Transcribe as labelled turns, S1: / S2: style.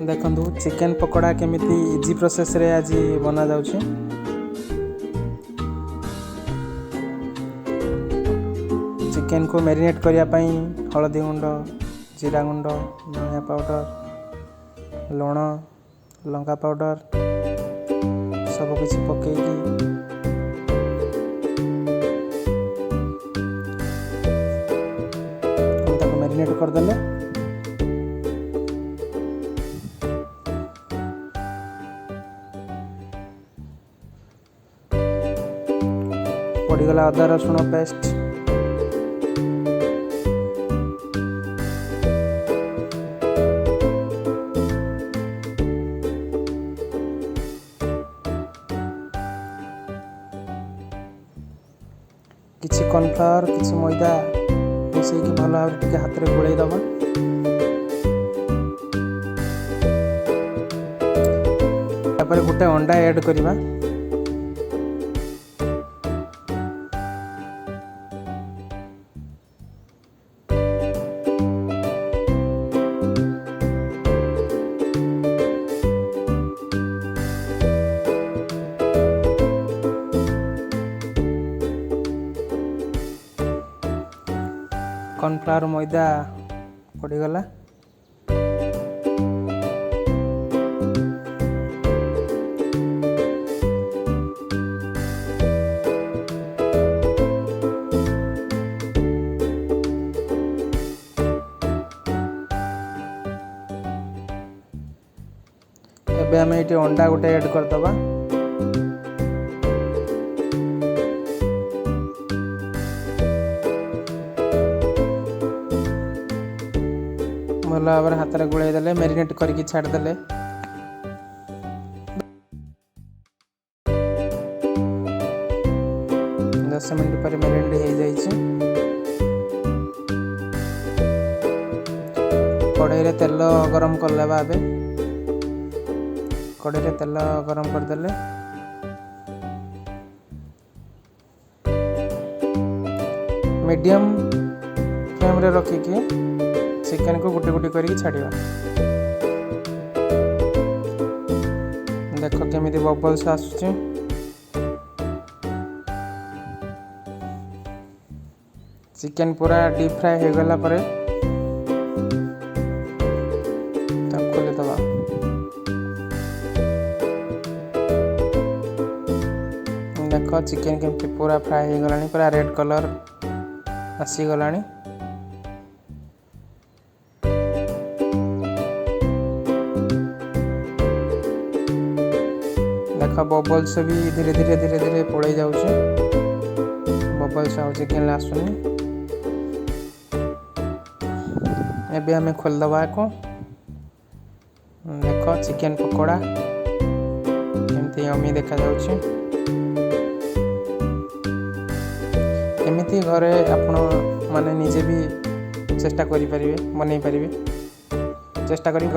S1: देखंतु चिकेन पकोड़ा केमिति easy process रे आज बना जाउछि। चिकेन को मैरिनेट करिया पई हळदी गुंड, जीरा गुंड, धनिया पाउडर, लूण, लंका पाउडर सब किछि पकेकी हम ताको मैरिनेट कर देले। पड़गला अदा रसुण पेस्ट, किछि कॉर्नफ्लावर, किछि मैदा मिसैकी भल भाव टिके हाथ रे गोळै दबा। तापर गोटे अंडा ऐड करिबा। कॉर्नफ्लावर मैदा पड़गला। एबे हमें ये अंडा गोटे ऐड कर दबा। भल भाव हाथ में गोल देले, मैरिनेट करके छाड़ देले। 10 मिनट पर मैरिनेट हो जाइए। कढ़ाई रे तेल गरम कर लेबा। एबे कढ़ाई रे तेल गरम कर देले। मीडियम फ्लेम रे रखिके चिकेन को गुटी गुटी करके छाड़िया। देख केमिति बबल्स आसुची। चिकेन पूरा डीप फ्राई हो गला परे तब खोले दबा। देख चिकेन केमिति पूरा फ्राई हो गलानी, पूरा रेड कलर आसी गलानी। देखा बबल्स भी धीरे धीरे पड़े जाउछ। बबल्स आउ चिकेन आसुनी। एबे हमें खोल दबा को। देख चिकेन पकोड़ा केमती यमी देखा जाउछ। एमिति घरे आपण माने निजे भी चेष्टा करि परिबे, बनै परिबे। चेष्टा करी